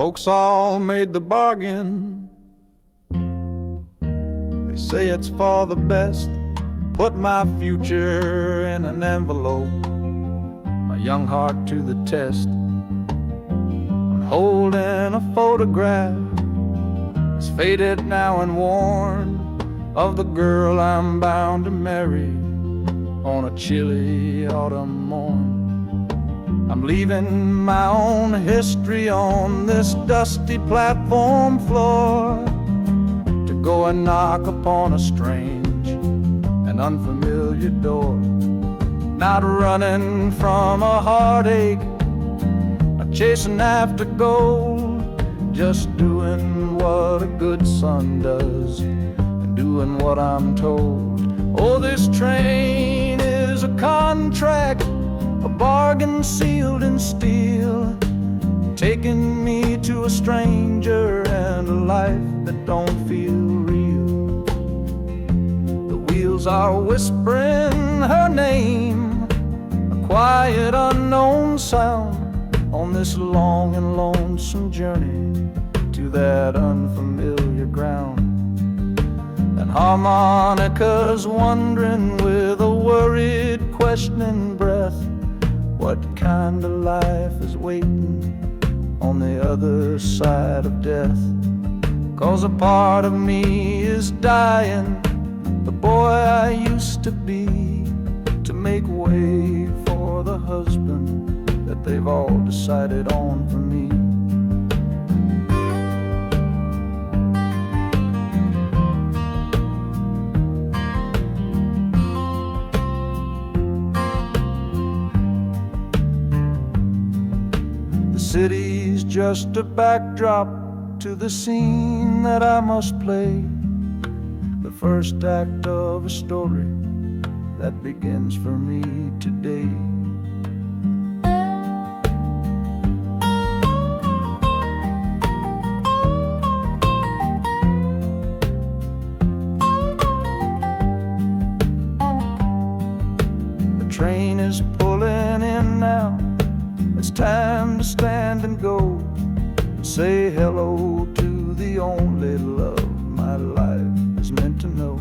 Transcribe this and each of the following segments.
Folks all made the bargain. They say it's for the best. Put my future in an envelope, my young heart to the test. I'm holding a photograph, it's faded now and worn, of the girl I'm bound to marry on a chilly autumn morn. I'm leaving my own history on this dusty platform floor to go and knock upon a strange and unfamiliar door. Not running from a heartache, not chasing after gold, just doing what a good son does and doing what I'm told. Oh, this train is a contract, a bargain sealed in steel, taking me to a stranger and a life that don't feel real. The wheels are whispering her name, a quiet unknown sound, on this long and lonesome journey to that unfamiliar ground. And harmonicas wondering with a worried, questioning breath, what kind of life is waiting on the other side of death? 'Cause a part of me is dying, the boy I used to be, to make way for the husband that they've all decided on for me. The city's just a backdrop to the scene that I must play, the first act of a story that begins for me today. The train is pulling in now, it's time to stand and go, and say hello to the only love my life is meant to know.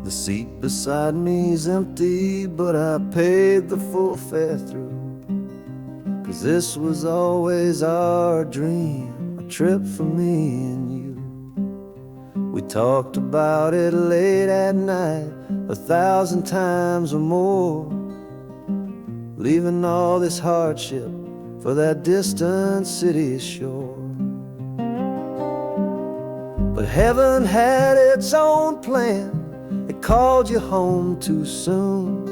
The seat beside me's empty, but I paid the full fare through, 'cause this was always our dream, a trip for me and you. We talked about it late at night, 1,000 times or more, leaving all this hardship for that distant city's shore. But heaven had its own plan, it called you home too soon,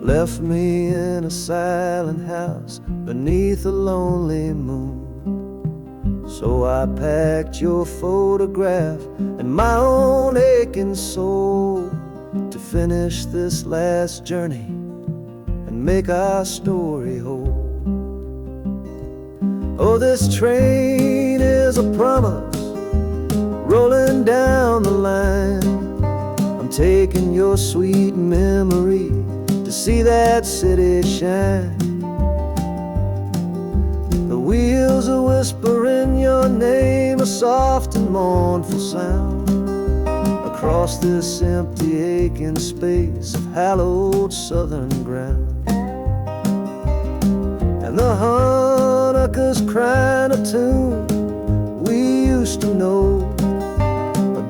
left me in a silent house beneath a lonely moon. So I packed your photograph and my own aching soul to finish this last journey and make our story whole. Oh, this train is a promise rolling down the line, taking your sweet memory to see that city shine. The wheels are whispering your name, a soft and mournful sound, across this empty aching space of hallowed southern ground. And the harmonicas crying a tune we used to know,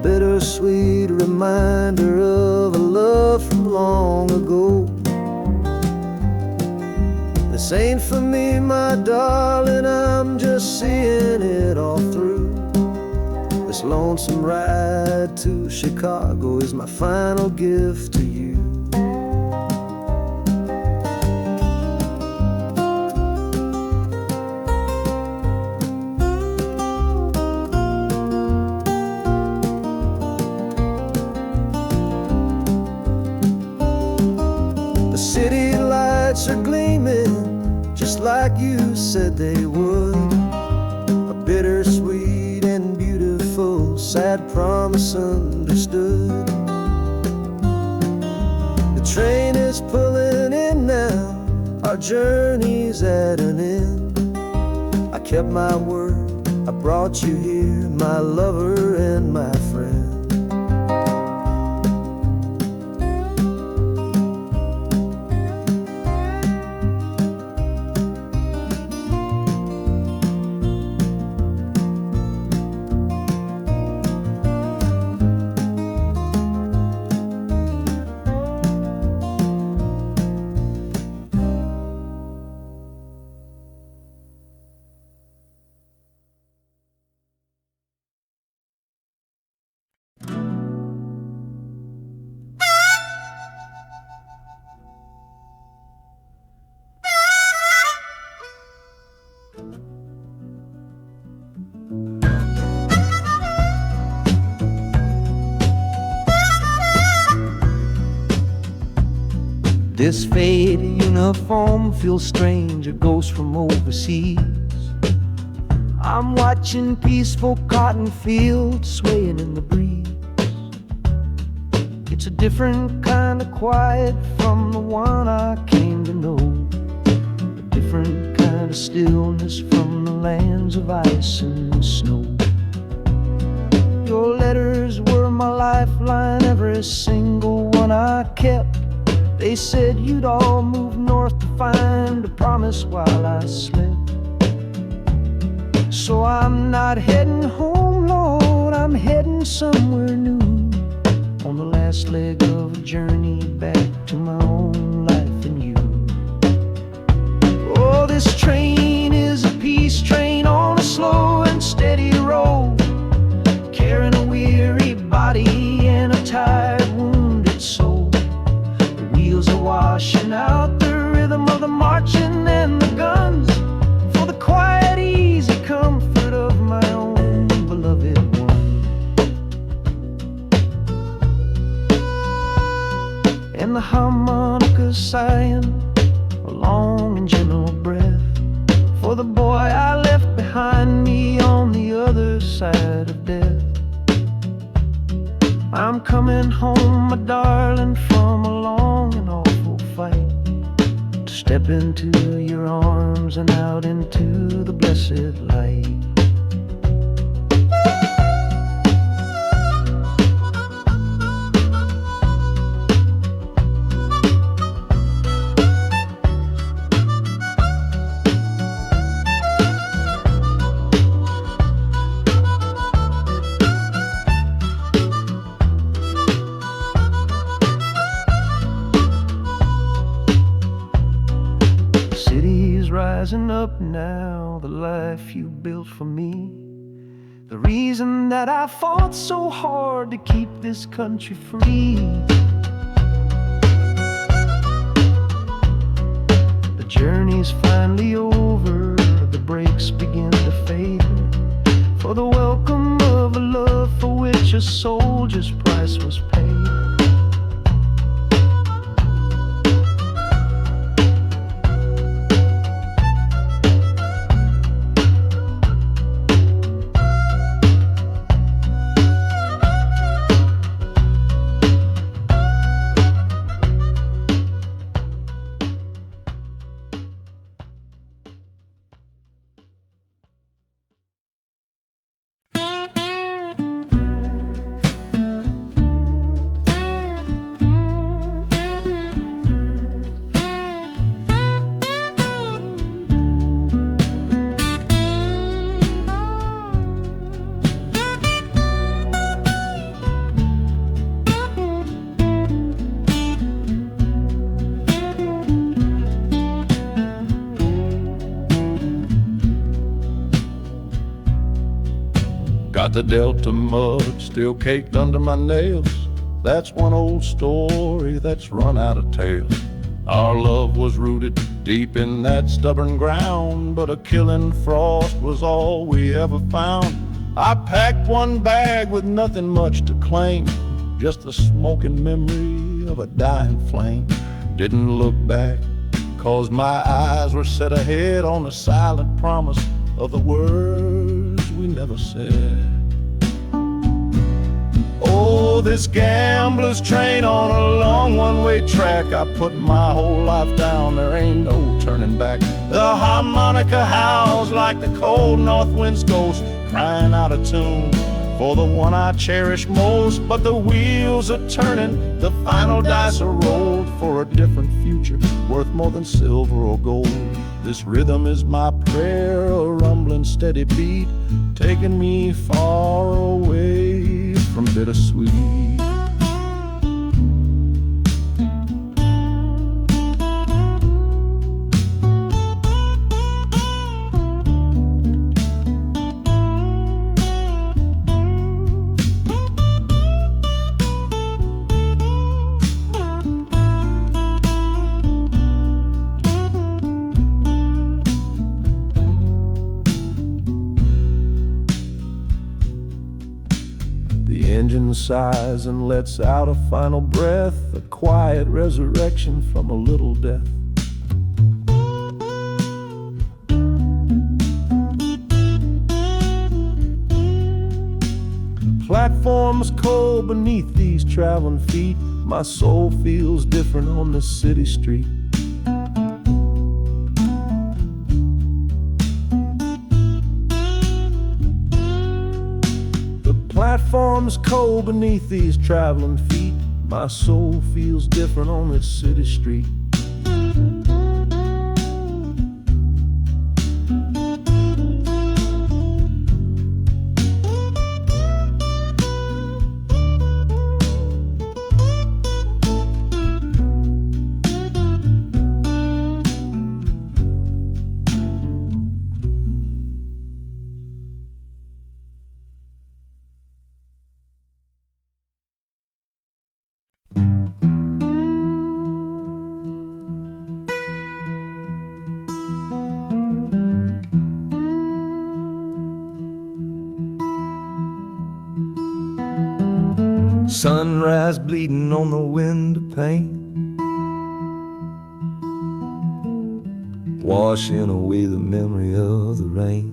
bittersweet reminder of a love from long ago. This ain't for me, my darling, I'm just seeing it all through. This lonesome ride to Chicago is my final gift to you. lights are gleaming just like you said they would. A bittersweet and beautiful sad promise understood. The train is pulling in now, our journey's at an end. I kept my word, I brought you here, my lover and my friend. This faded uniform feels strange, a ghost from overseas. I'm watching peaceful cotton fields swaying in the breeze. It's a different kind of quiet from the one I came to know, a different kind of stillness from the lands of ice and snow. Your letters were my lifeline, every single one I kept. They said you'd all move north to find a promise while I slept. So I'm not heading home, Lord, I'm heading somewhere new, on the last leg of a journey back to my own life and you. Oh, this train is a peace train on a slow and steady road, carrying a weary body and a tired, wounded soul. Wheels are washing out the rhythm of the marching and the guns, for the quiet, easy comfort of my own beloved one. And the harmonica sighing a long and gentle breath for the boy I left behind me on the other side of death. I'm coming home, my darling, from a long and awful fight, to step into your arms and out into the blessed light. Rising up now, the life you built for me, the reason that I fought so hard to keep this country free. The journey's finally over, the brakes begin to fade, for the welcome of a love for which a soldier's price was paid. Got the Delta mud still caked under my nails. That's one old story that's run out of tales. Our love was rooted deep in that stubborn ground, but a killing frost was all we ever found. I packed one bag with nothing much to claim, just the smoking memory of a dying flame. Didn't look back, 'cause my eyes were set ahead on the silent promise of the words we never said. Oh, this gambler's train on a long one-way track. I put my whole life down, there ain't no turning back. The harmonica howls like the cold north wind's ghost, crying out a tune for the one I cherish most. But the wheels are turning, the final dice are rolled for a different future, worth more than silver or gold. This rhythm is my prayer, a rumbling steady beat, taking me far away from bittersweet. The engine sighs and lets out a final breath, a quiet resurrection from a little death. The platform's cold beneath these traveling feet. My soul feels different on this city street. Platform's cold beneath these traveling feet. My soul feels different on this city street. Sunrise bleeding on the window pane, washing away the memory of the rain.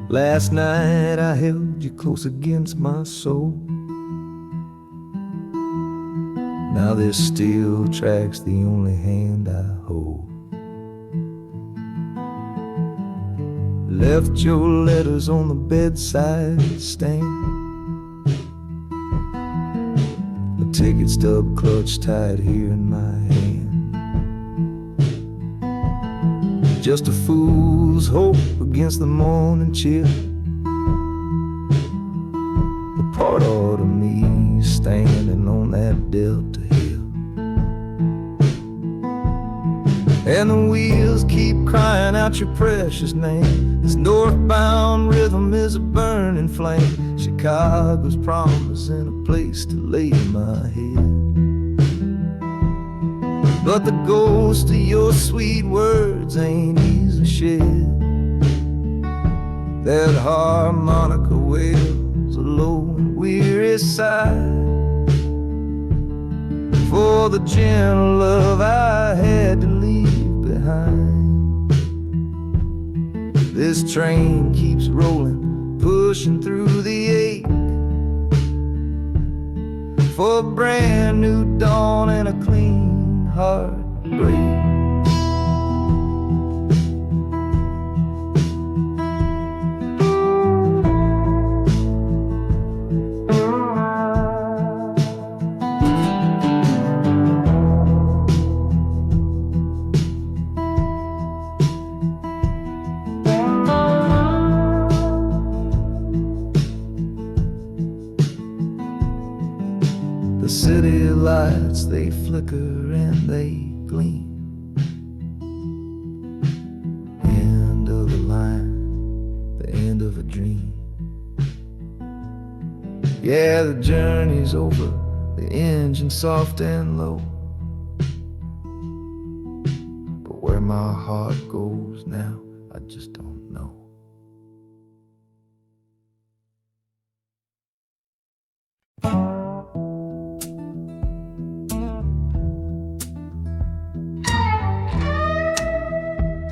Last night I held you close against my soul. Now this steel track's the only hand I hold. Left your letters on the bedside stand, the ticket stub clutched tight here in my hand. Just a fool's hope against the morning chill, the part of me standing on that Delta hill. And the wheels keep crying out your precious name. This northbound rhythm is a burning flame. Chicago's promising a place to lay my head. But the ghost of your sweet words ain't easy shed. That harmonica wails a low and weary sigh for the gentle love I had to leave behind. This train keeps rolling, pushing through the ache, for a brand new dawn and a clean heartbreak. The city lights, they flicker and they gleam. End of the line, the end of a dream. Yeah, the journey's over, the engine soft and low. But where my heart goes now, I just don't know.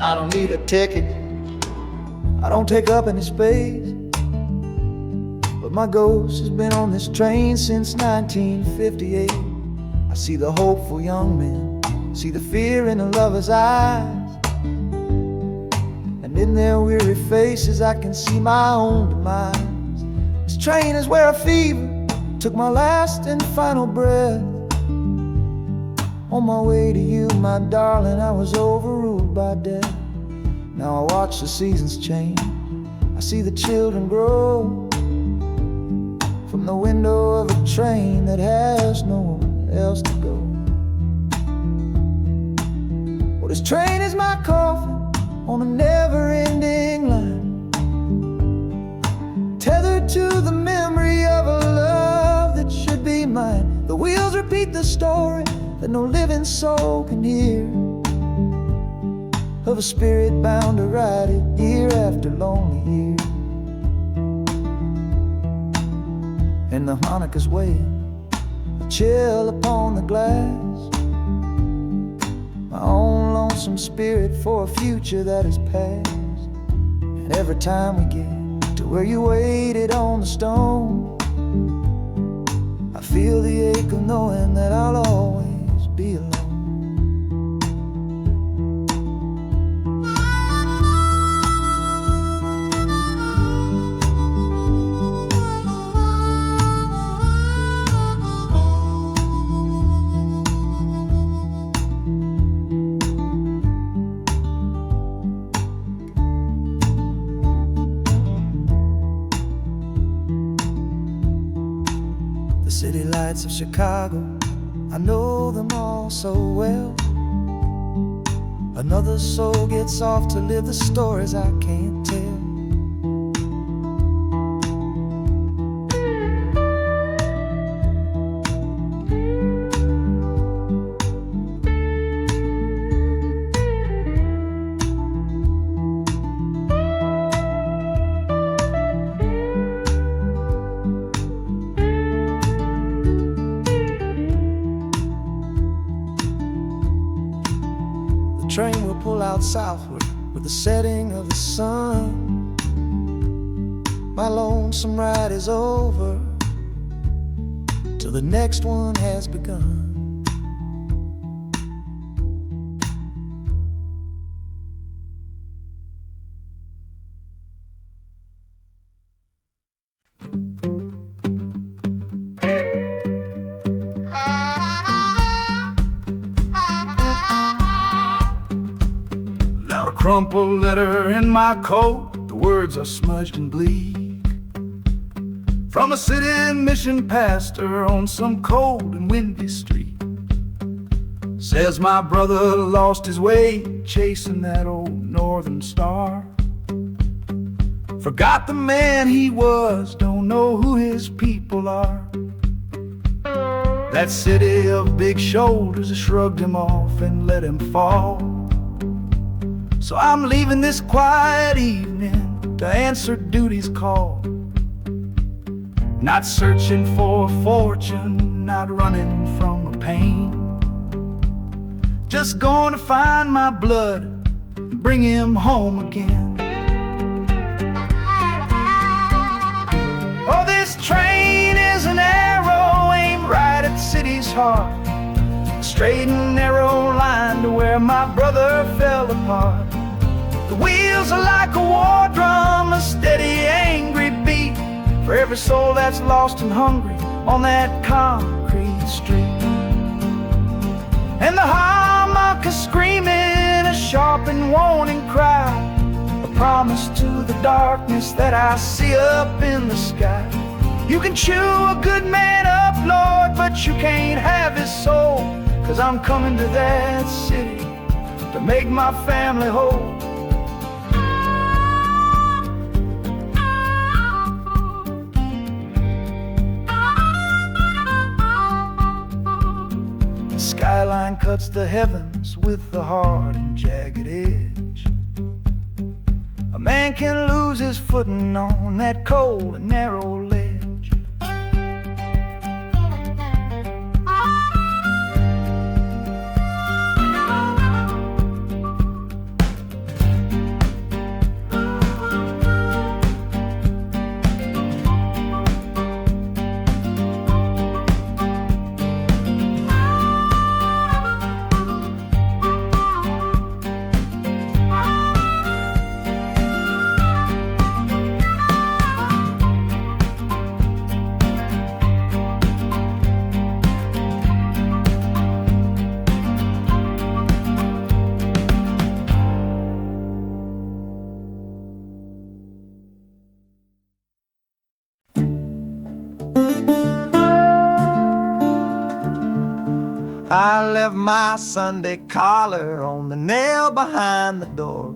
I don't need a ticket, I don't take up any space, but my ghost has been on this train since 1958. I see the hopeful young men, see the fear in the lovers' eyes, and in their weary faces I can see my own demise. This train is where a fever took my last and final breath. On my way to you, my darling, I was overruled by death. Now I watch the seasons change, I see the children grow, from the window of a train that has nowhere else to go. Well, this train is my coffin on a never-ending line, tethered to the memory of a love that should be mine. The wheels repeat the story that no living soul can hear, of a spirit bound to ride it year after lonely year. And the harmonicas wail, a chill upon the glass, my own lonesome spirit for a future that is past. And every time we get to where you waited on the stone, I feel the ache of knowing that I'll always be alone. The city lights of Chicago, I know them all so well. Another soul gets off to live the stories I can't tell. The train will pull out southward with the setting of the sun. My lonesome ride is over till the next one has begun. A crumpled letter in my coat, the words are smudged and bleak, from a city mission pastor on some cold and windy street. Says my brother lost his way chasing that old northern star, forgot the man he was, don't know who his people are. That city of big shoulders shrugged him off and let him fall. So I'm leaving this quiet evening to answer duty's call. Not searching for a fortune, not running from a pain, just going to find my blood and bring him home again. Oh, this train is an arrow aimed right at the city's heart, a straight and narrow line to where my brother fell apart. The wheels are like a war drum, a steady, angry beat for every soul that's lost and hungry on that concrete street. And the harmonica screaming a sharp and warning cry, a promise to the darkness that I see up in the sky. You can chew a good man up, Lord, but you can't have his soul, 'cause I'm coming to that city to make my family whole. Skyline cuts the heavens with a hard and jagged edge. A man can lose his footing on that cold and narrow ledge. I left my Sunday collar on the nail behind the door.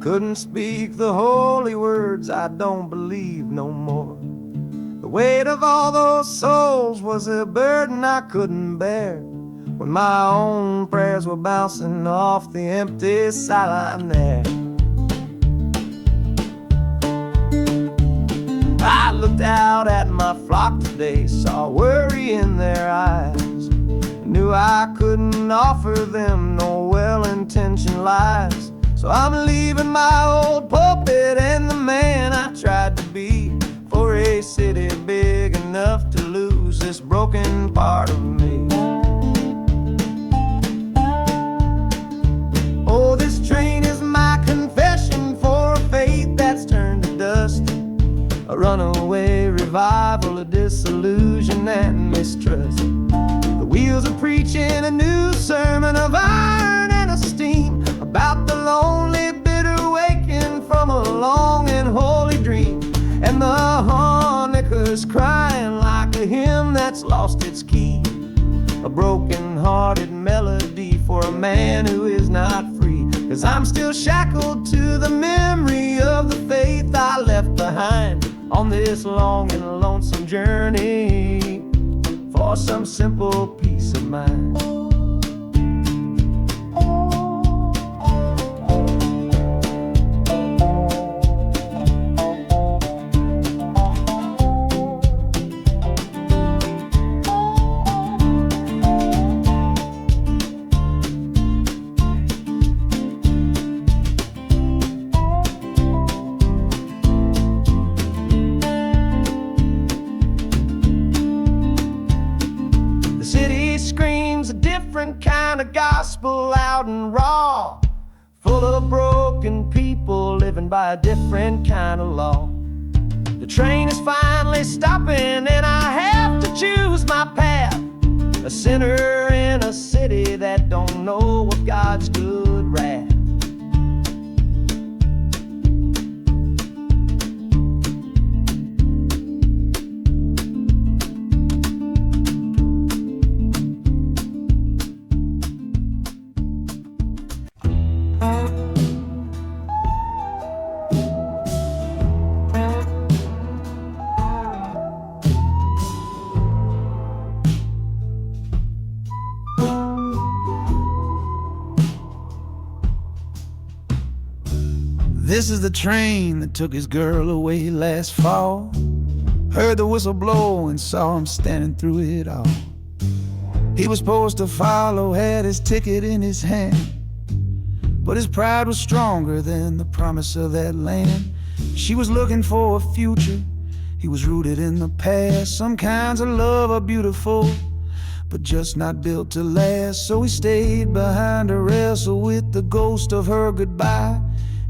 Couldn't speak the holy words, I don't believe no more. The weight of all those souls was a burden I couldn't bear, when my own prayers were bouncing off the empty sideline there. I looked out at my flock today, saw worry in their eyes, knew I couldn't offer them no well-intentioned lies. So I'm leaving my old pulpit and the man I tried to be, for a city big enough to lose this broken part of me. Oh, this train is my confession for a faith that's turned to dust, a runaway revival of disillusion and mistrust. The wheels are preaching a new sermon of iron and of steam, about the lonely, bitter waking from a long and holy dream. And the harmonicas crying like a hymn that's lost its key, a broken-hearted melody for a man who is not free. 'Cause I'm still shackled to the memory of the faith I left behind on this long and lonesome journey for some simple peace of mind. Different kind of gospel, loud and raw, full of broken people living by a different kind of law. The train is finally stopping and I have to choose my path, a sinner in a city that don't know of God's good wrath. This is the train that took his girl away last fall. Heard the whistle blow and saw him standing through it all. He was supposed to follow, had his ticket in his hand, but his pride was stronger than the promise of that land. She was looking for a future, he was rooted in the past. Some kinds of love are beautiful, but just not built to last. So he stayed behind to wrestle with the ghost of her goodbye.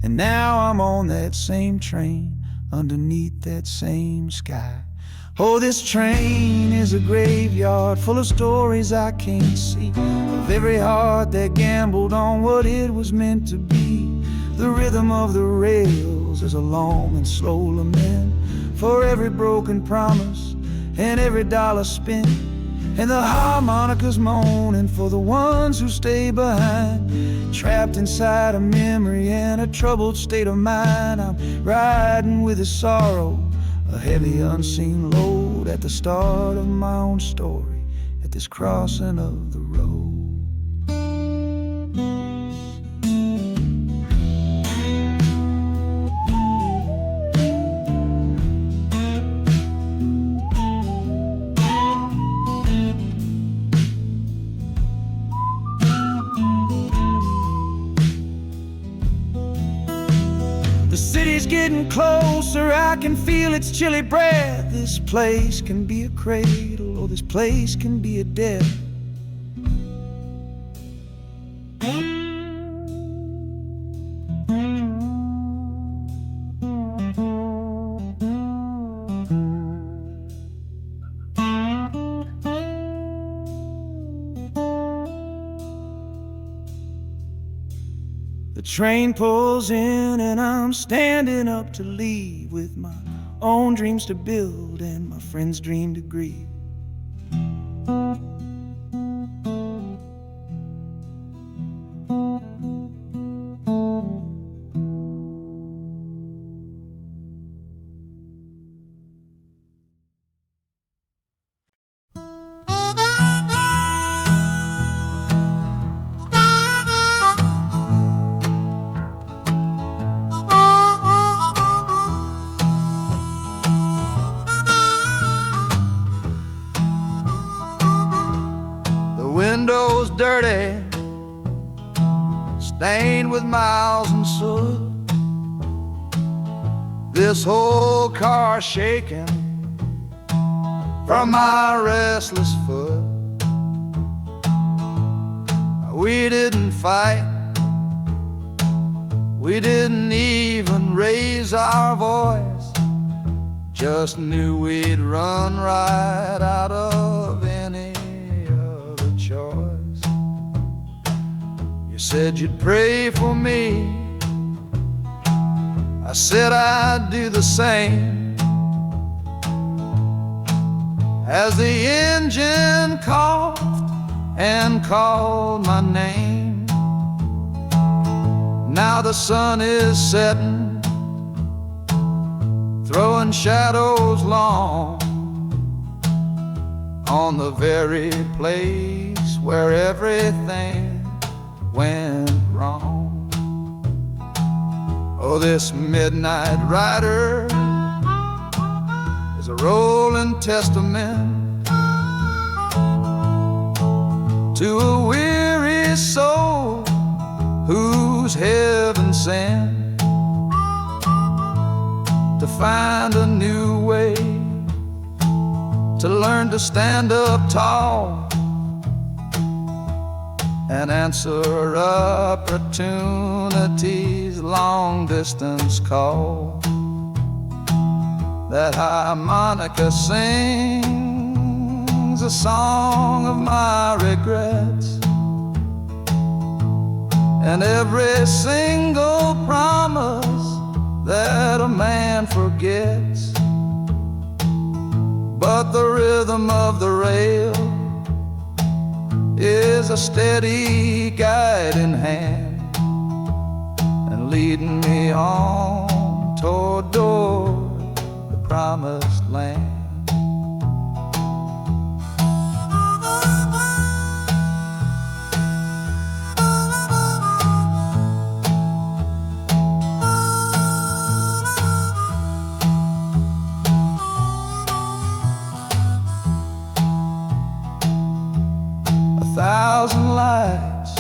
And now I'm on that same train, underneath that same sky. Oh, this train is a graveyard full of stories I can't see, of every heart that gambled on what it was meant to be. The rhythm of the rails is a long and slow lament for every broken promise and every dollar spent. And the harmonicas moaning for the ones who stay behind, trapped inside a memory and a troubled state of mind. I'm riding with a sorrow, a heavy unseen load, at the start of my own story, at this crossing of the road. The city's getting closer, I can feel its chilly breath. This place can be a cradle, or this place can be a death. The train pulls in and I'm standing up to leave, with my own dreams to build and my friend's dream to grieve. windows dirty, stained with miles and soot. This whole car shaking from my restless foot. We didn't fight, we didn't even raise our voice, just knew we'd run right out of any other choice. You said you'd pray for me, I said I'd do the same. As the engine coughed and called my name, now the sun is setting, throwing shadows long on the very place where everything went wrong. Oh, this midnight rider is a rolling testament to a weary soul whose heaven sent to find a new way, to learn to stand up tall and answer opportunity's long-distance call. That harmonica sings a song of my regrets, and every single promise that a man forgets. But the rhythm of the rail is a steady guiding hand, and leading me on toward the promised land. A thousand lights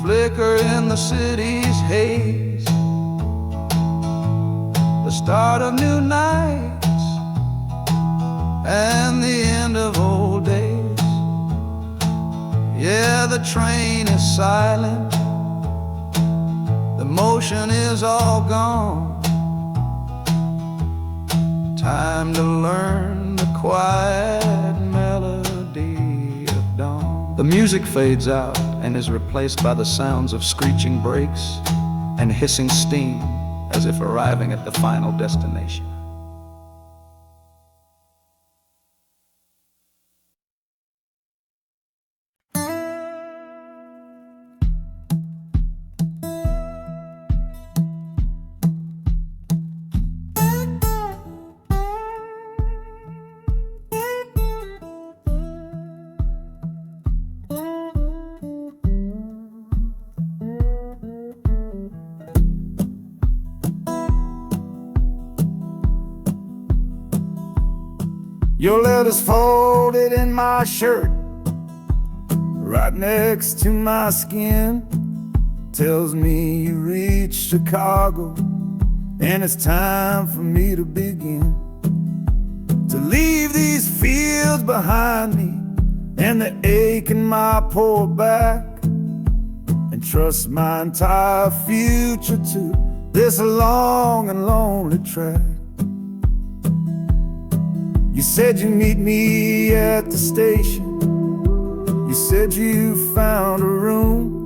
flicker in the city's haze, the start of new nights and the end of old days. Yeah, the train is silent, the motion is all gone. Time to learn the quiet melody of dawn. The music fades out and is replaced by the sounds of screeching brakes and hissing steam, as if arriving at the final destination. Your letter's folded in my shirt, right next to my skin. Tells me you reached Chicago, and it's time for me to begin. To leave these fields behind me, and the ache in my poor back, and trust my entire future to this long and lonely track. You said you'd meet me at the station. You said you found a room,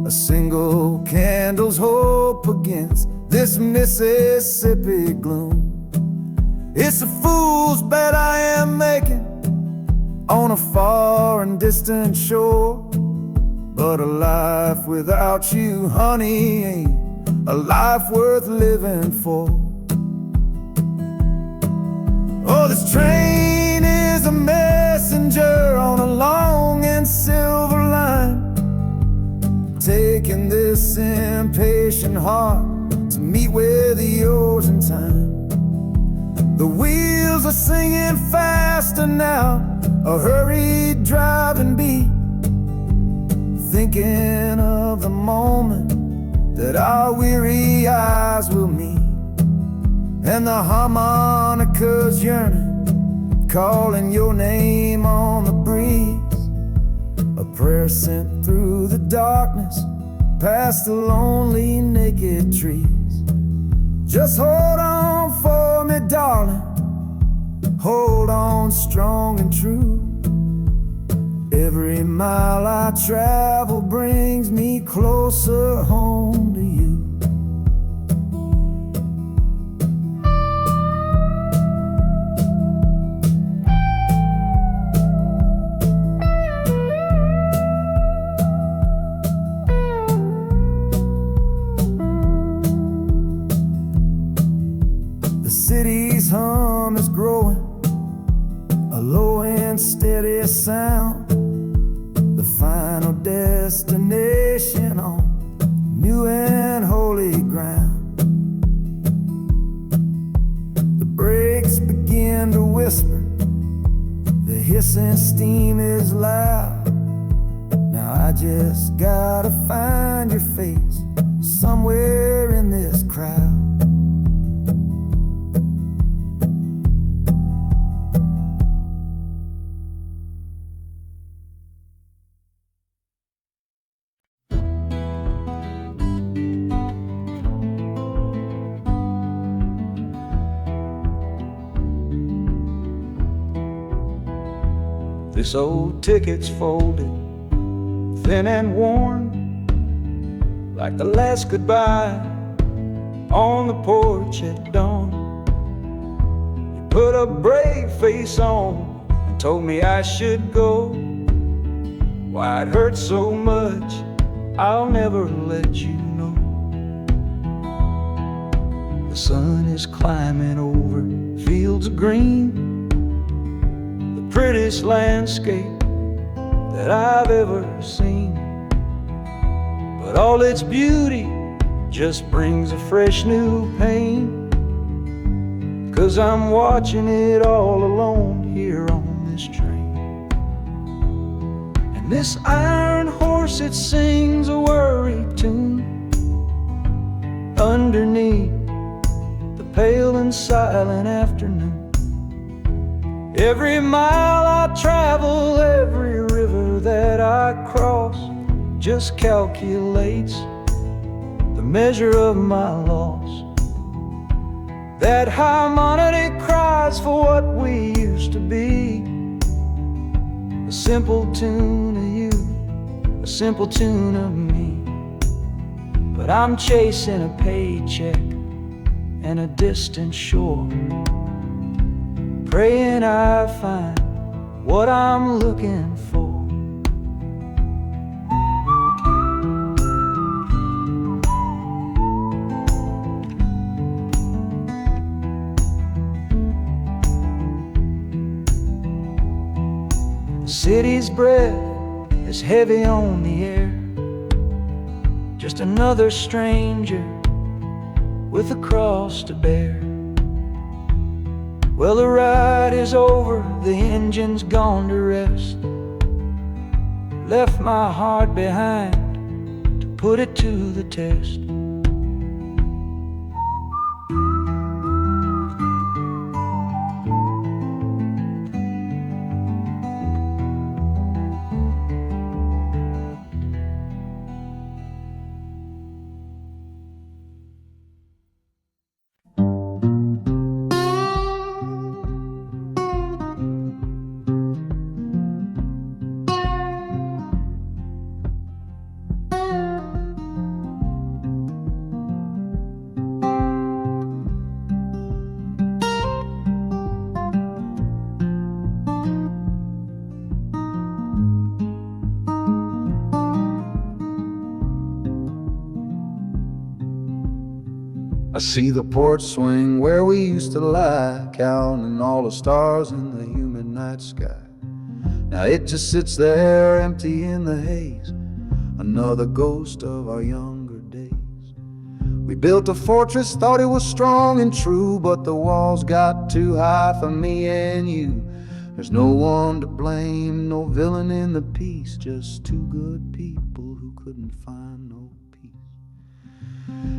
a single candle's hope against this Mississippi gloom. It's a fool's bet I am making on a far and distant shore, but a life without you, honey, ain't a life worth living for. Oh, this train is a messenger on a long and silver line, taking this impatient heart to meet with yours in time. The wheels wheels are singing faster now, a hurried driving beat, thinking of the moment that our weary eyes will meet, and the harmonica's yearning, calling your name on the breeze. A prayer sent through the darkness, past the lonely naked trees. Just hold on for me, darling, hold on strong and true. Every mile I travel brings me closer home to you. The city's hum is growing, a low and steady sound, the final destination on new and holy ground. The brakes begin to whisper, the hissing steam is loud. Now I just gotta find your face somewhere in this crowd. This old ticket's folded, thin and worn, like the last goodbye on the porch at dawn. You put a brave face on and told me I should go. Why it hurts so much, I'll never let you know. The sun is climbing over fields of green, prettiest landscape that I've ever seen. But all its beauty just brings a fresh new pain, 'cause I'm watching it all alone here on this train. And this iron horse, it sings a worry tune underneath the pale and silent afternoon. Every mile I travel, every river that I cross, just calculates the measure of my loss. That harmonic cries for what we used to be, a simple tune of you, a simple tune of me. But I'm chasing a paycheck and a distant shore, praying I find what I'm looking for. The city's breath is heavy on the air, just another stranger with a cross to bear. Well, the ride is over, the engine's gone to rest, left my heart behind to put it to the test. I see the porch swing where we used to lie, counting all the stars in the humid night sky. Now it just sits there empty in the haze, another ghost of our younger days. We built a fortress, thought it was strong and true, but the walls got too high for me and you. There's no one to blame, no villain in the piece, just two good people who couldn't find no peace.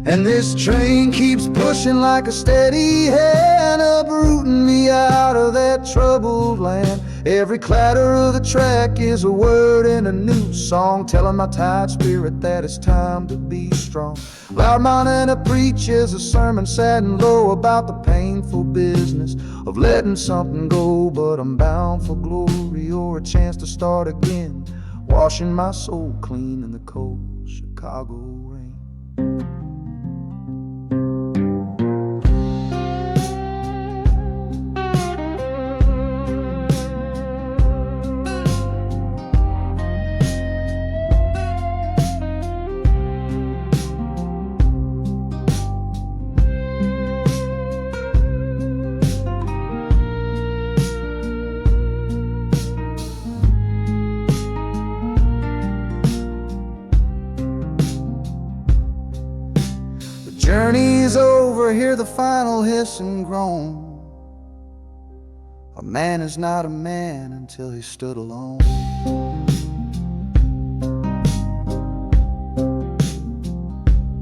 And this train keeps pushing like a steady hand, uprooting me out of that troubled land. Every clatter of the track is a word in a new song, telling my tired spirit that it's time to be strong. Loud Montana preaches a sermon sad and low about the painful business of letting something go, but I'm bound for glory or a chance to start again, washing my soul clean in the cold Chicago rain. Journey's over, hear the final hiss and groan. A man is not a man until he stood alone.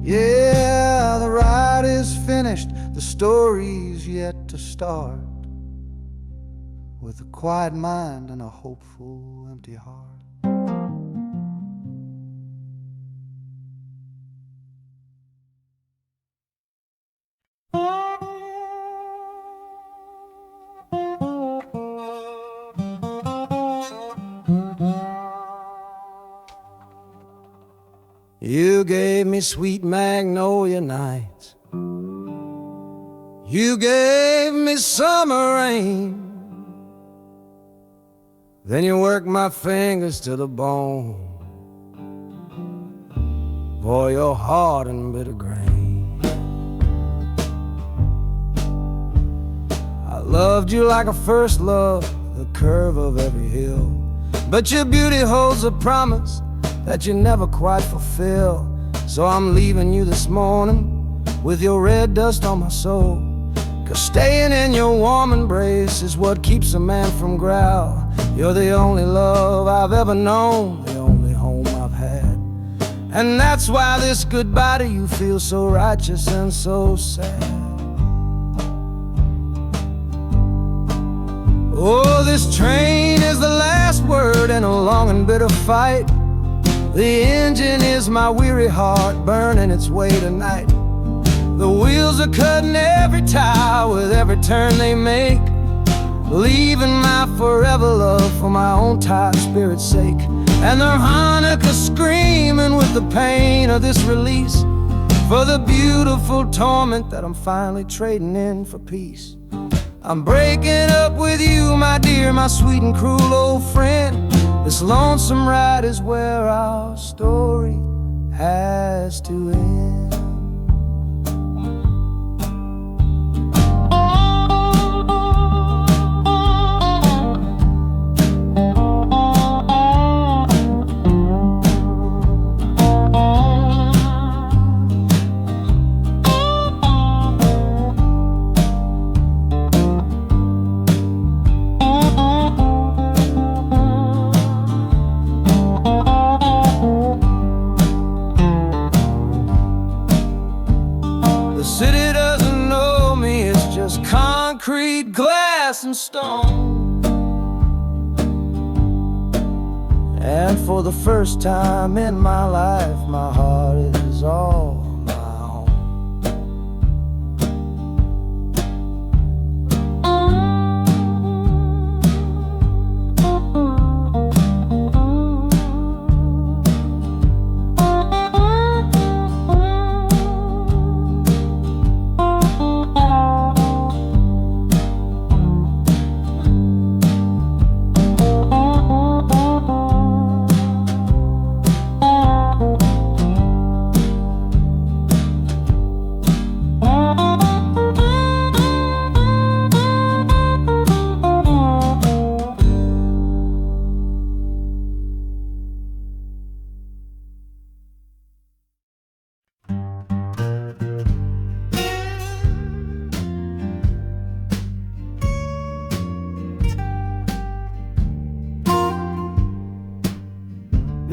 Yeah, the ride is finished, the story's yet to start, with a quiet mind and a hopeful empty heart. You gave me sweet magnolia nights, you gave me summer rain, then you worked my fingers to the bone. Boy, you're hard and bitter grain. I loved you like a first love, the curve of every hill, but your beauty holds a promise that you never quite fulfill. So I'm leaving you this morning with your red dust on my soul, 'cause staying in your warm embrace is what keeps a man from growl. You're the only love I've ever known, the only home I've had, and that's why this goodbye to you feels so righteous and so sad. Oh, this train is the last word in a long and bitter fight. The engine is my weary heart, burning its way tonight. The wheels are cutting every tire with every turn they make, leaving my forever love for my own tired spirit's sake. And the harmonica screaming with the pain of this release, for the beautiful torment that I'm finally trading in for peace. I'm breaking up with you, my dear, my sweet and cruel old friend. This lonesome ride is where our story has to end. Concrete, glass, and stone. And for the first time in my life, my heart is all my own.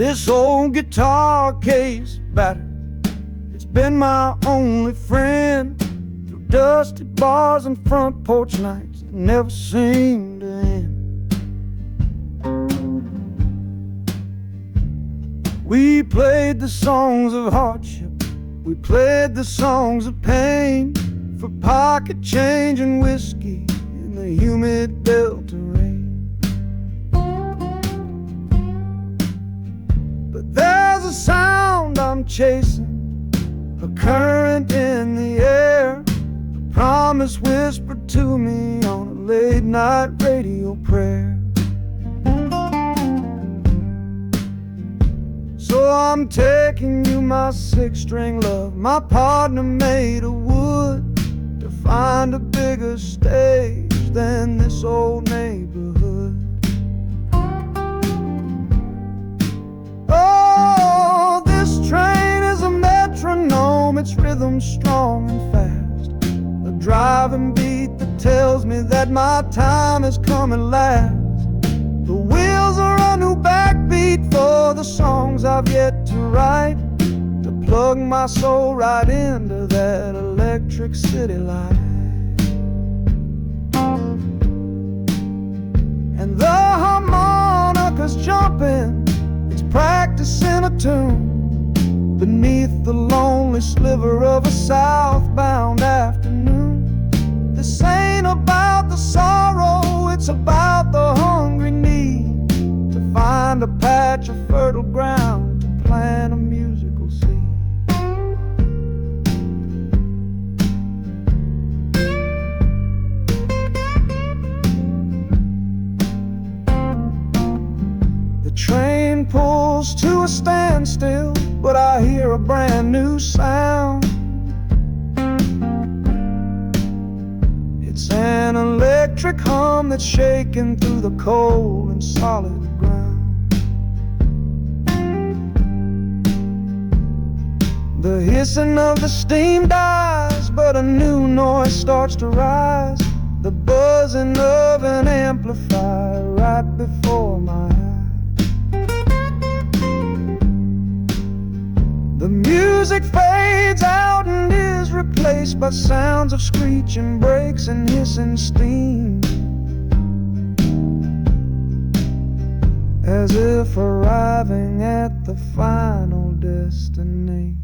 This old guitar case battered, it's been my only friend through dusty bars and front porch nights that never seem to end. We played the songs of hardship, we played the songs of pain, for pocket change and whiskey in the humid Delta rain. But there's a sound I'm chasing, a current in the air, a promise whispered to me on a late night radio prayer. So I'm taking you, my six-string love, my partner made of wood, to find a bigger stage than this old neighborhood. Oh, this train is a metronome, its rhythm strong and fast, a driving beat that tells me that my time has come at last. The wheels are a new backbeat for the songs I've yet to write, to plug my soul right into that electric city light. And the harmonica's jumping, it's practicing a tune beneath the lonely sliver of a southbound afternoon. This ain't about the sorrow, it's about the hungry need to find a patch of fertile ground to plant a musical seed. The train pulls to a standstill, but I hear a brand new sound. It's an electric hum that's shaking through the cold and solid ground. The hissing of the steam dies, but a new noise starts to rise, the buzzing of an amplifier right before my eyes. The music fades out and is replaced by sounds of screeching brakes and hissing steam, as if arriving at the final destination.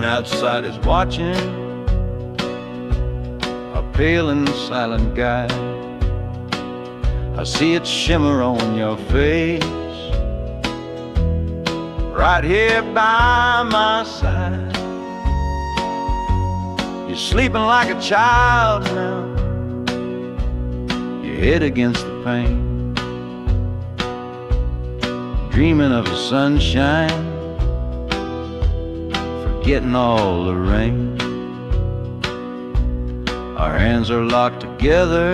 Outside is watching, a pale and silent guy. I see it shimmer on your face, right here by my side. You're sleeping like a child now, your head against the pane, dreaming of the sunshine, getting all the rain. Our hands are locked together,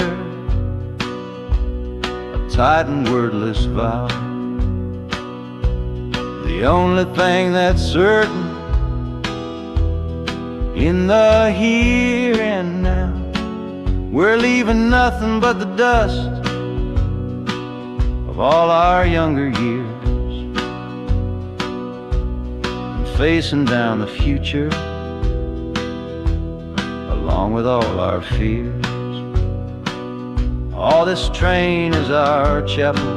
a tight and wordless vow. The only thing that's certain in the here and now, we're leaving nothing but the dust of all our younger years, facing down the future along with all our fears. Oh, this train is our chapel,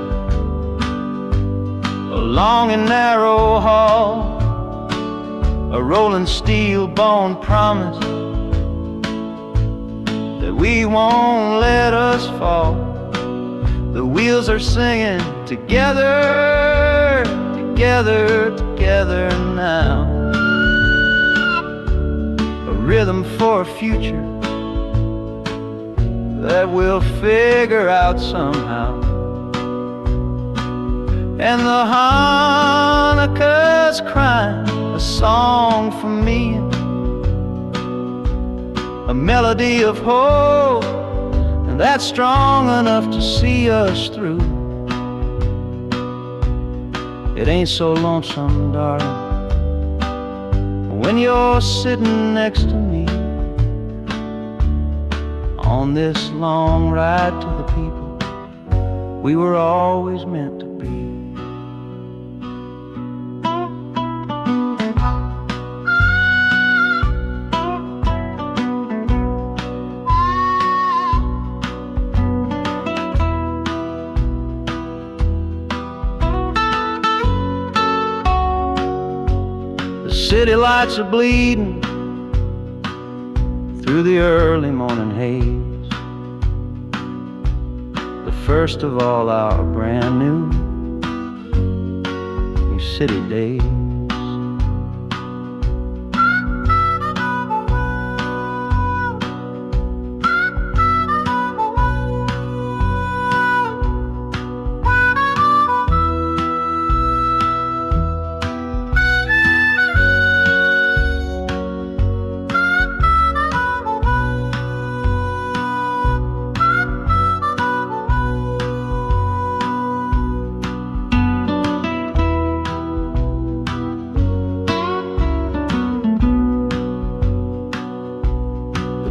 a long and narrow hall, a rolling steel bone promise that we won't let us fall. The wheels are singing together, together, together now. A rhythm for a future that we'll figure out somehow. And the Hanukkah's crying a song for me, a melody of hope, and that's strong enough to see us through. it ain't so lonesome, darling, when you're sitting next to me on this long ride to the people we were always meant to be. The city lights are bleeding through the early morning haze, the first of all our brand new city days.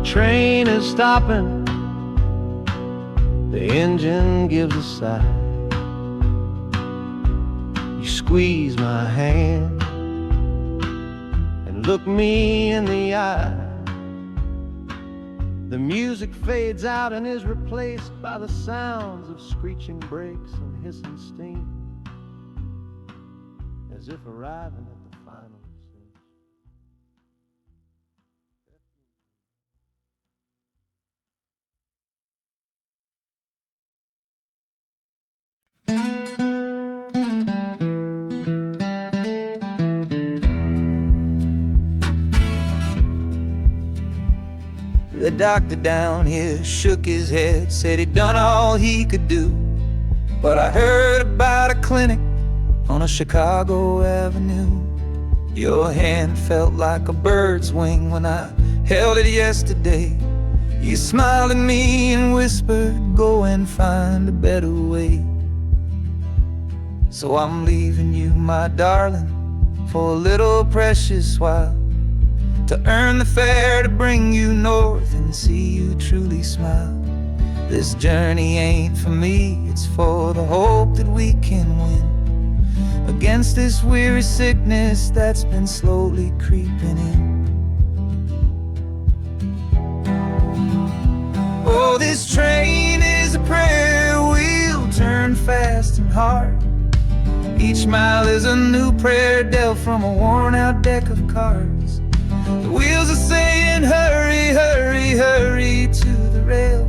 Train is stopping, the engine gives a sigh. You squeeze my hand and look me in the eye. The music fades out and is replaced by the sounds of screeching brakes and hissing steam, as if arriving at the final. The doctor down here shook his head, said he'd done all he could do. But I heard about a clinic on a Chicago avenue. Your hand felt like a bird's wing when I held it yesterday. You smiled at me and whispered, go and find a better way. So I'm leaving you, my darling, for a little precious while, to earn the fare to bring you north and see you truly smile. This journey ain't for me, it's for the hope that we can win against this weary sickness that's been slowly creeping in. Oh, this train is a prayer wheel, turn fast and hard. Each mile is a new prayer dealt from a worn-out deck of cards. The wheels are saying, hurry, hurry, hurry to the rail.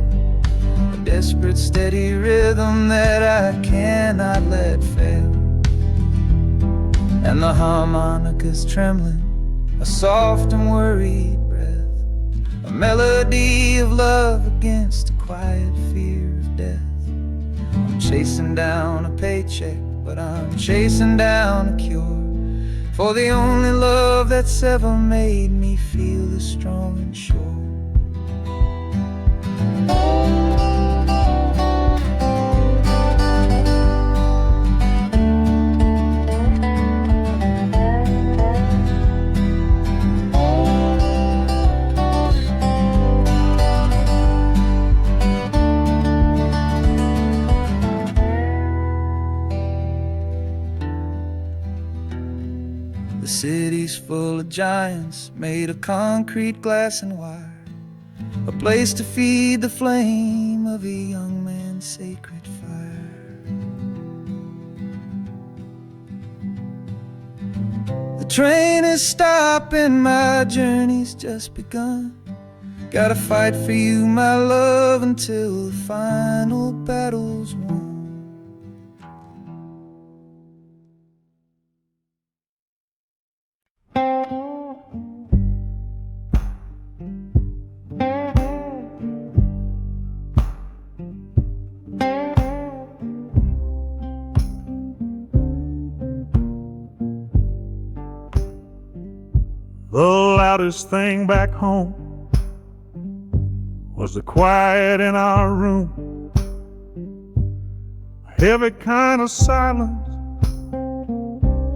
A desperate, steady rhythm that I cannot let fail. And the harmonica's trembling, a soft and worried breath, a melody of love against a quiet fear of death. I'm chasing down a paycheck, but I'm chasing down a cure for the only love that's ever made me feel this strong and sure. The city's full of giants made of concrete, glass, and wire, a place to feed the flame of a young man's sacred fire. The train is stopping, my journey's just begun. Gotta fight for you, my love, until the final battle's won. The loudest thing back home was the quiet in our room, a heavy kind of silence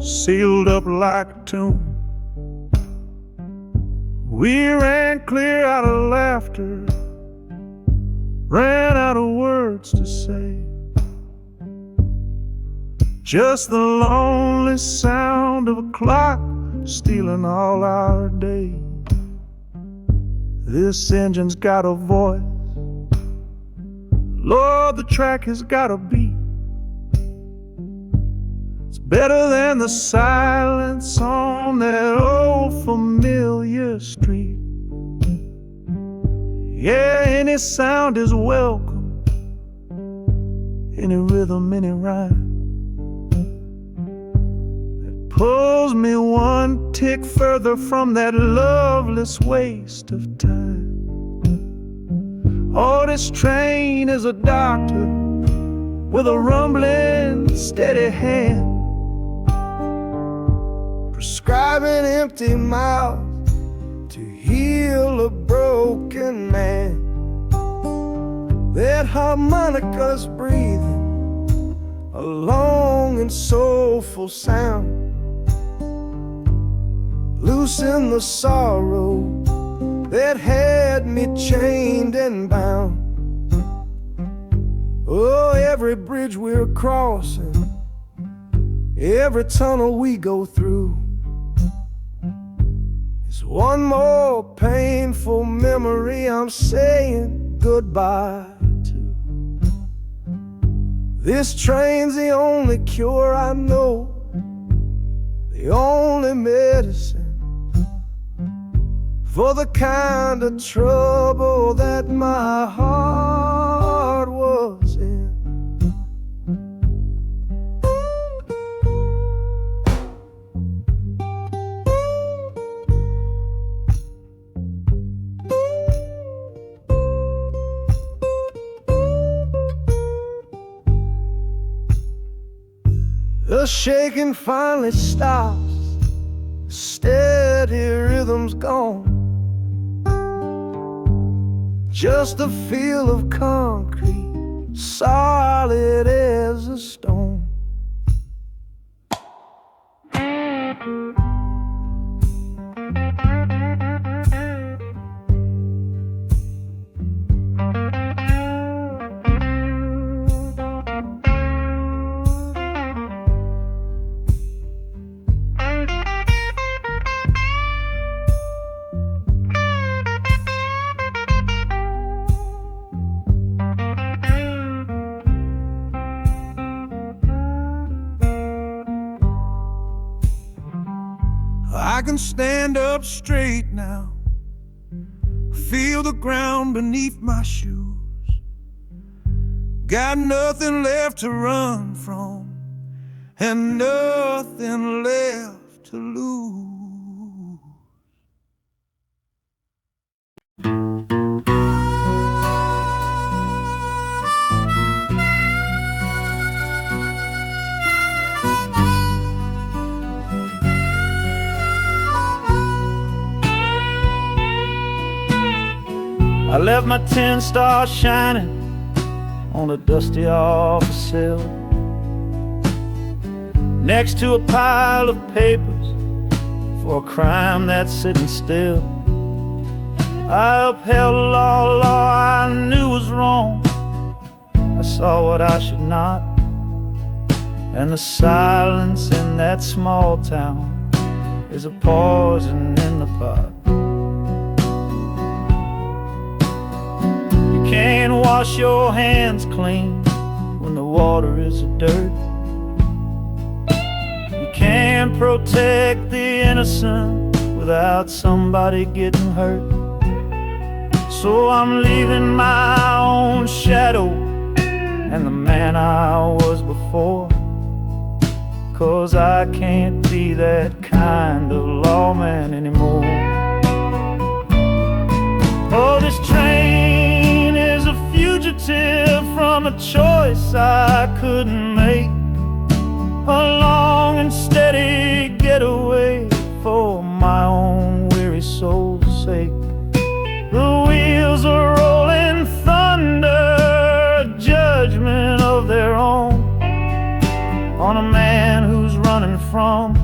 sealed up like a tomb. We ran clear out of laughter, ran out of words to say. Just the lonely sound of a clock stealing all our day. This engine's got a voice, Lord, the track has got a beat. It's better than the silence on that old familiar street. Yeah, any sound is welcome, any rhythm, any rhyme that pulls me one tick further from that loveless waste of time. Oh, this train is a doctor with a rumbling, steady hand, prescribing empty mouths to heal a broken man. That harmonica's breathing a long and soulful sound, loosen the sorrow that had me chained and bound. Oh, every bridge we're crossing, every tunnel we go through is one more painful memory I'm saying goodbye to. This train's the only cure I know, the only medicine for the kind of trouble that my heart was in. The shaking finally stops, the steady rhythm's gone. Just a feel of concrete, solid as a stone. I can stand up straight now, feel the ground beneath my shoes. Got nothing left to run from and nothing left to lose. I left my 10 stars shining on a dusty office sill, next to a pile of papers for a crime that's sitting still. I upheld a law I knew was wrong. I saw what I should not, and the silence in that small town is a poison in the pot. You can't wash your hands clean when the water is dirt. You can't protect the innocent without somebody getting hurt. So I'm leaving my own shadow and the man I was before, 'cause I can't be that kind of lawman anymore. Oh, this train is a fugitive from a choice I couldn't make, a long and steady getaway for my own weary soul's sake. The wheels are rolling thunder, judgment of their own, on a man who's running from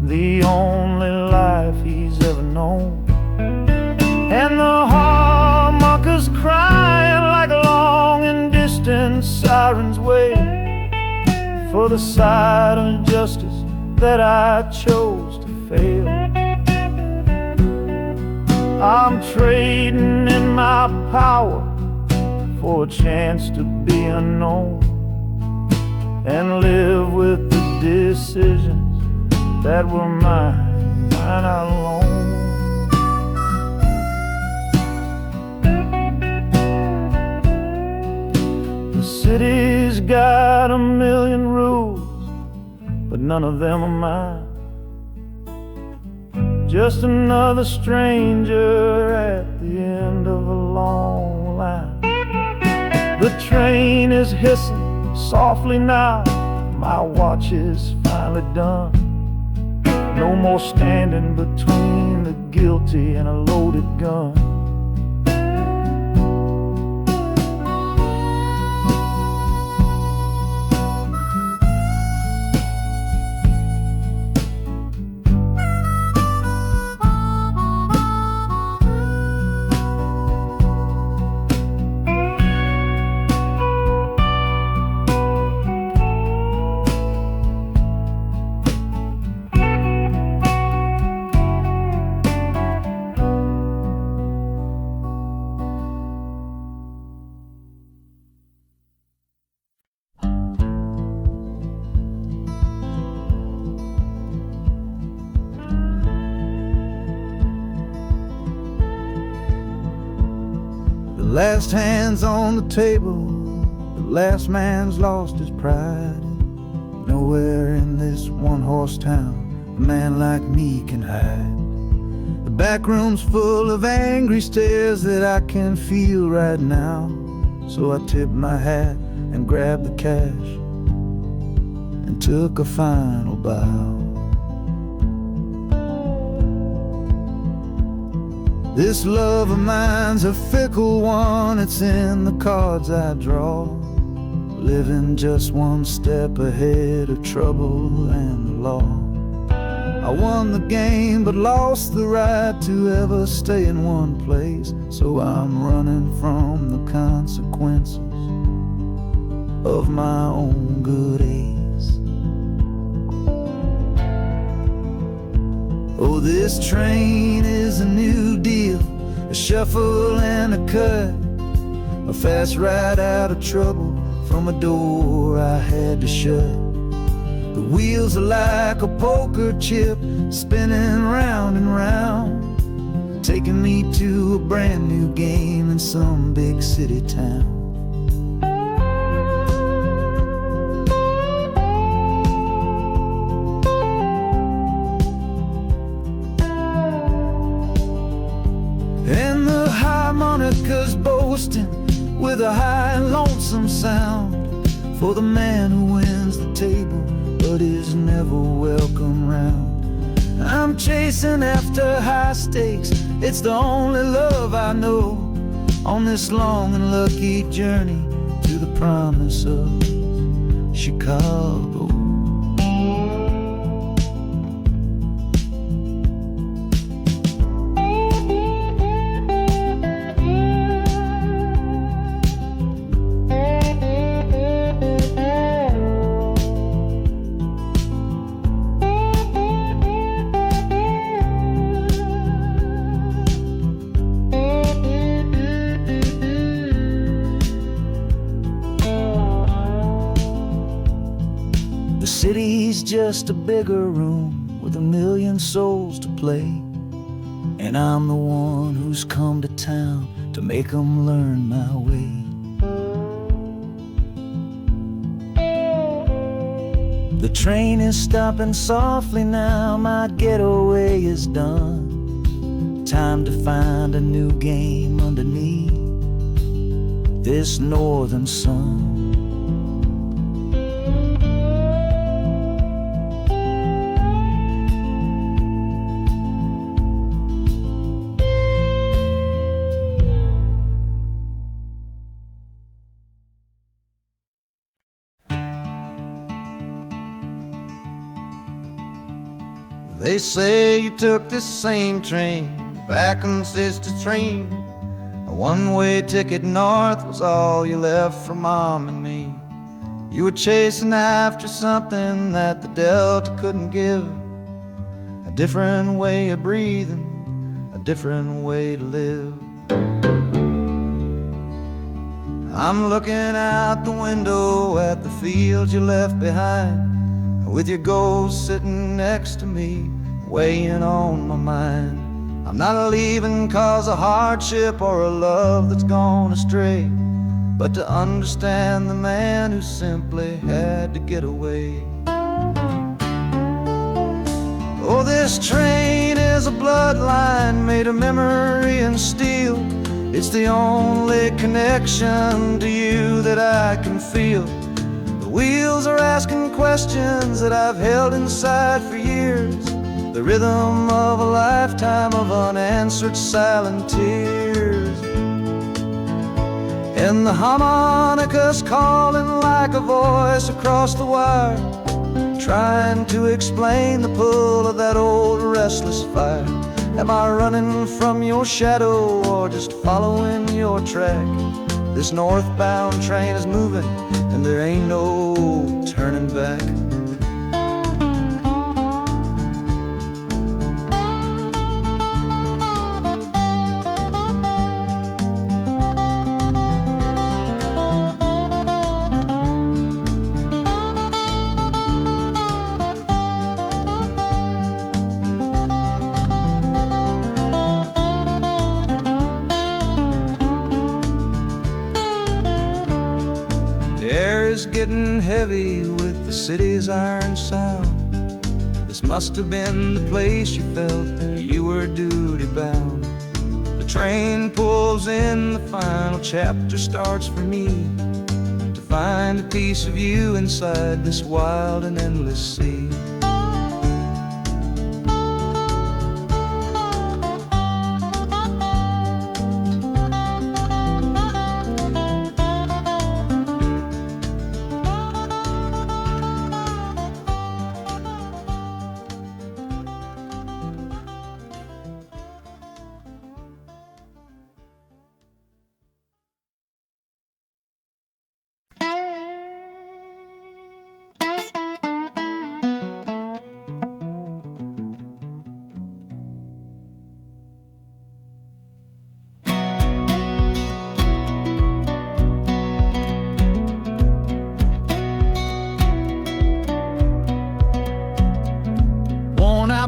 the only life he's ever known. And the harmonicas crying like long and distant sirens wait for the side of justice that I chose to fail. I'm trading in my power for a chance to be unknown and live with the decisions that were mine alone. The city's got a million rules, but none of them are mine. Just another stranger at the end of a long line. The train is hissing softly now, my watch is finally done. No more standing between the guilty and a loaded gun. The last hand's on the table, the last man's lost his pride. Nowhere in this one-horse town a man like me can hide. The back room's full of angry stares that I can feel right now. So I tipped my hat and grabbed the cash and took a final bow. This love of mine's a fickle one, it's in the cards I draw. Living just one step ahead of trouble and the law. I won the game but lost the right to ever stay in one place. So I'm running from the consequences of my own good ace. Oh, this train is a new deal, a shuffle and a cut, a fast ride out of trouble from a door I had to shut. The wheels are like a poker chip, spinning round and round, taking me to a brand new game in some big city town. And the harmonica's boasting with a high and lonesome sound for the man who wins the table but is never welcome round. I'm chasing after high stakes, it's the only love I know on this long and lucky journey to the promise of Chicago. The city's just a bigger room with a million souls to play, and I'm the one who's come to town to make 'em learn my way. The train is stopping softly now, my getaway is done. Time to find a new game underneath this northern sun. They say you took this same train back on Sister Train. A one-way ticket north was all you left for Mom and me. You were chasing after something that the Delta couldn't give. A different way of breathing, a different way to live. I'm looking out the window at the fields you left behind, with your ghost sitting next to me, weighing on my mind. I'm not leaving cause of hardship or a love that's gone astray, but to understand the man who simply had to get away. Oh, this train is a bloodline made of memory and steel. It's the only connection to you that I can feel. The wheels are asking questions that I've held inside for years, the rhythm of a lifetime of unanswered silent tears. And the harmonica's calling like a voice across the wire, trying to explain the pull of that old restless fire. Am I running from your shadow or just following your track? This northbound train is moving and there ain't no turning back. Getting heavy with the city's iron sound. This must have been the place you felt you were duty bound. The train pulls in, the final chapter starts for me, to find a piece of you inside this wild and endless sea.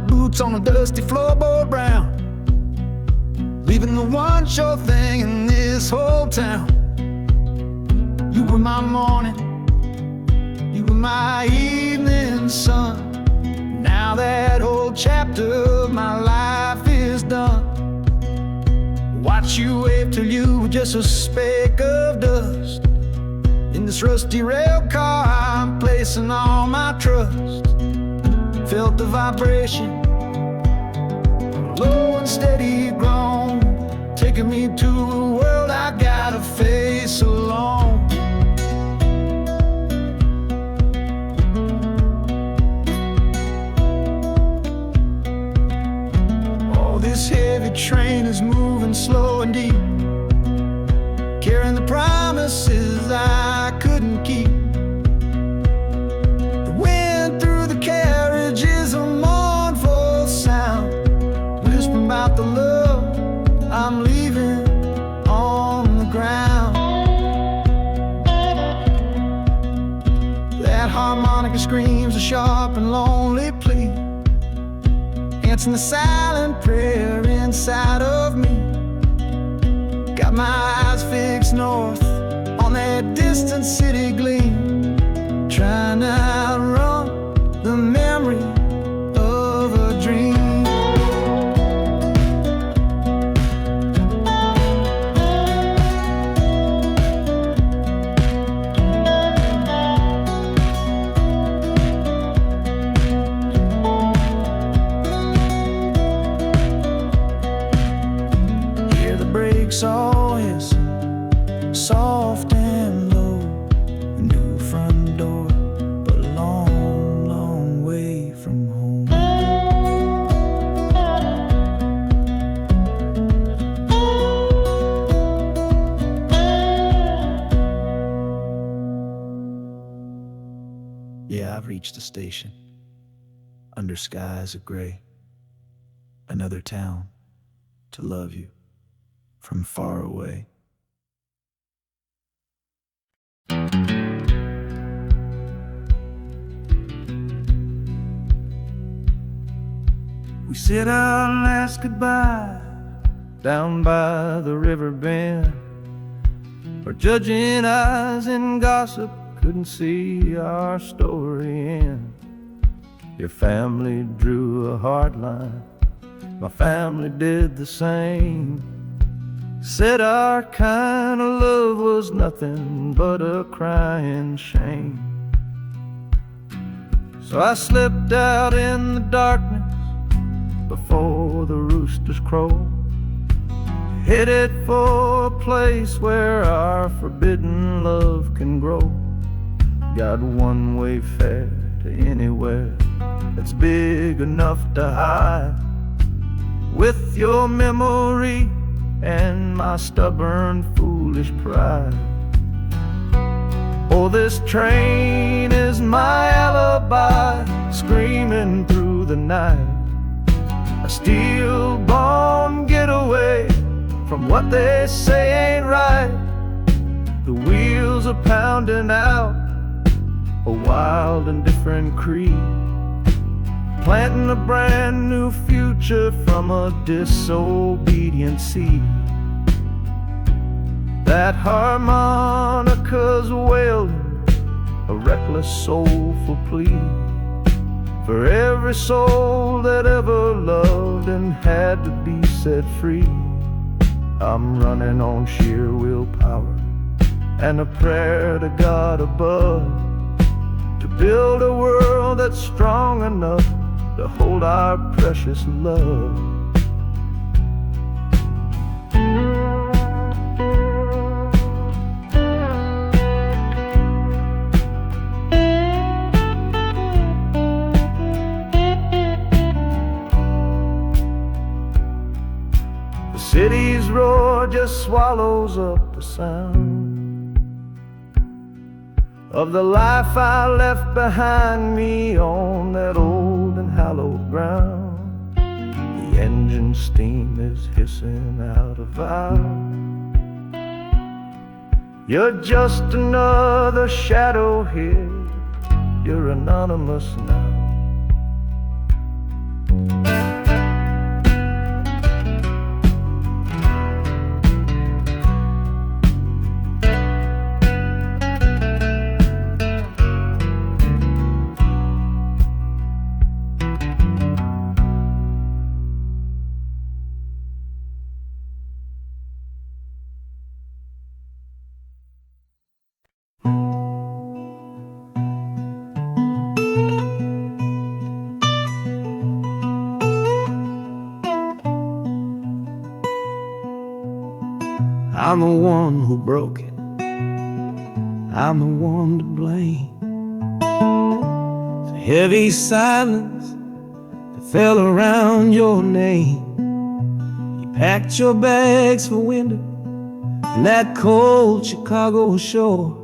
Boots on a dusty floorboard brown, leaving the one sure thing in this whole town. You were my morning, you were my evening sun. Now that whole chapter of my life is done. Watch you wave till you were just a speck of dust. In this rusty rail car I'm placing all my trust. Felt the vibration, low and steady grown, taking me to a world I gotta face alone. Oh, this heavy train is moving slow and deep, carrying the promises I couldn't keep. The wind through the carriage is a mournful sound, whispering about the love I'm leaving on the ground. That harmonica screams a sharp and lonely plea, answering the silent prayer inside of me. Got my eyes fixed north on that distant city gleam, trying to outrun the memory of a dream. Hear the brakes all hiss, soft and low, Yeah, I've reached the station, under skies of gray. Another town to love you from far away. We said our last goodbye down by the river bend, where judging eyes and gossip couldn't see our story end. Your family drew a hard line, my family did the same. Said our kind of love was nothing but a crying shame. So I slipped out in the darkness before the roosters crowed, headed for a place where our forbidden love can grow. Got one-way fare to anywhere that's big enough to hide, with your memory and my stubborn, foolish pride. Oh, this train is my alibi, screaming through the night. A steel-born getaway from what they say ain't right. The wheels are pounding out a wild and different creed, planting a brand new future from a disobedient seed. That harmonica's wailing a reckless, soulful plea for every soul that ever loved and had to be set free. I'm running on sheer willpower and a prayer to God above, to build a world that's strong enough to hold our precious love. The city's roar just swallows up the sound of the life I left behind me on that old and hallowed ground. The engine steam is hissing out of valve. You're just another shadow here, you're anonymous now. I'm the one who broke it, I'm the one to blame. The heavy silence that fell around your name. You packed your bags for winter in that cold Chicago shore.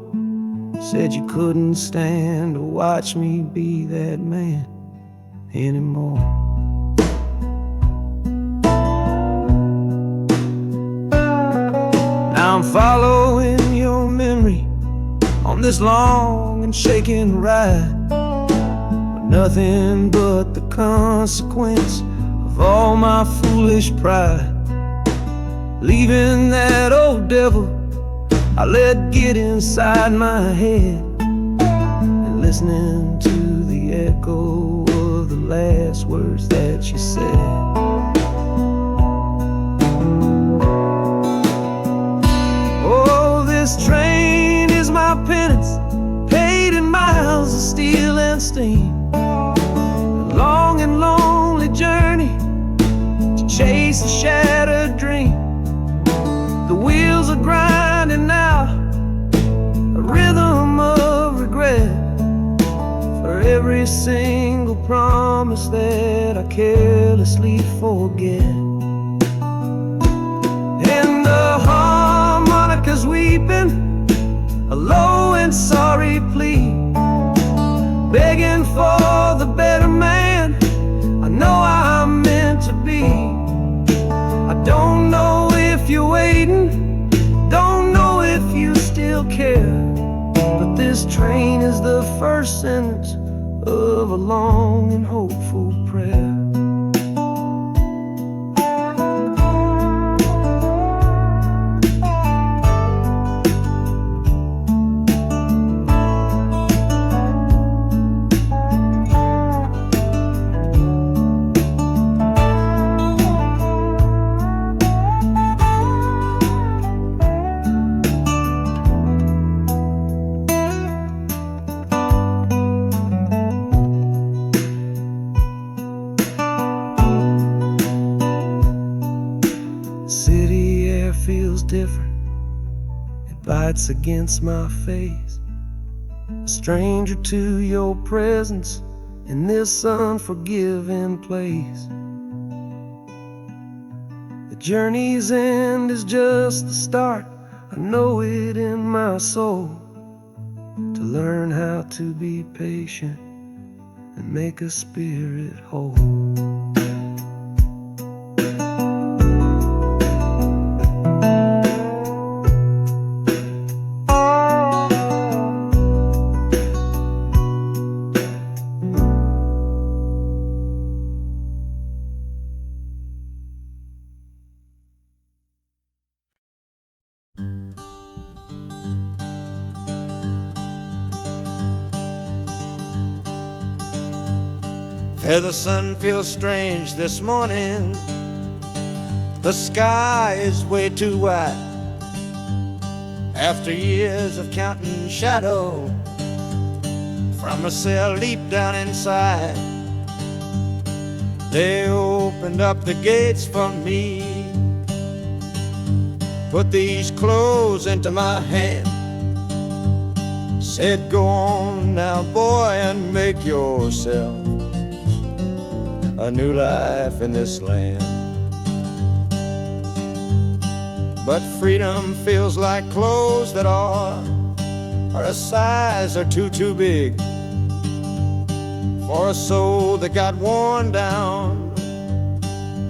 Said you couldn't stand to watch me be that man anymore. I'm following your memory on this long and shaking ride, but nothing but the consequence of all my foolish pride. Leaving that old devil I let get inside my head, and listening to the echo of the last words that you said. This train is my penance, paid in miles of steel and steam. A long and lonely journey to chase a shattered dream. The wheels are grinding now, a rhythm of regret, for every single promise that I carelessly forget. And the harmonica's weeping a low and sorry plea, begging for the better man I know I'm meant to be. I don't know if you're waiting, don't know if you still care, but this train is the first sentence of a long and hopeful prayer. City air feels different, it bites against my face. A stranger to your presence in this unforgiving place. The journey's end is just the start, I know it in my soul. To learn how to be patient and make a spirit whole. The sun feels strange this morning. The sky is way too wide. After years of counting shadow from a cell deep down inside, they opened up the gates for me, put these clothes into my hand, said, go on now, boy, and make yourself a new life in this land. But freedom feels like clothes that are a size or two big for a soul that got worn down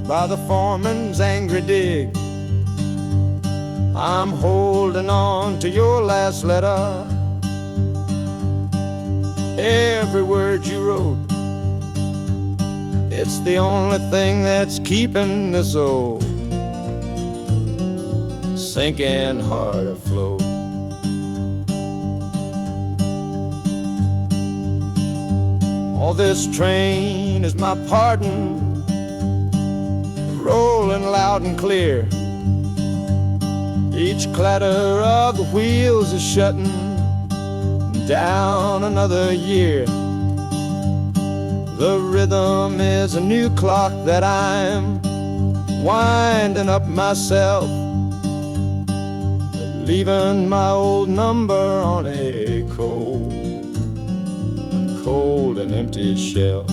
by the foreman's angry dig. I'm holding on to your last letter, every word you wrote. It's the only thing that's keeping this old sinking heart afloat. Oh, this train is my pardon, rolling loud and clear. Each clatter of the wheels is shutting down another year. The rhythm is a new clock that I'm winding up myself, leaving my old number on a cold and empty shelf.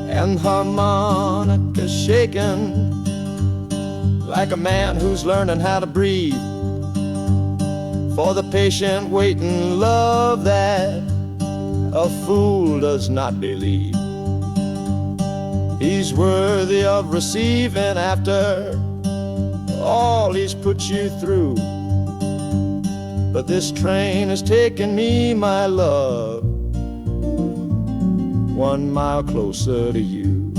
And harmonica shaking like a man who's learning how to breathe, for the patient waiting love that a fool does not believe. He's worthy of receiving after all he's put you through. But this train has taken me, my love, 1 mile closer to you.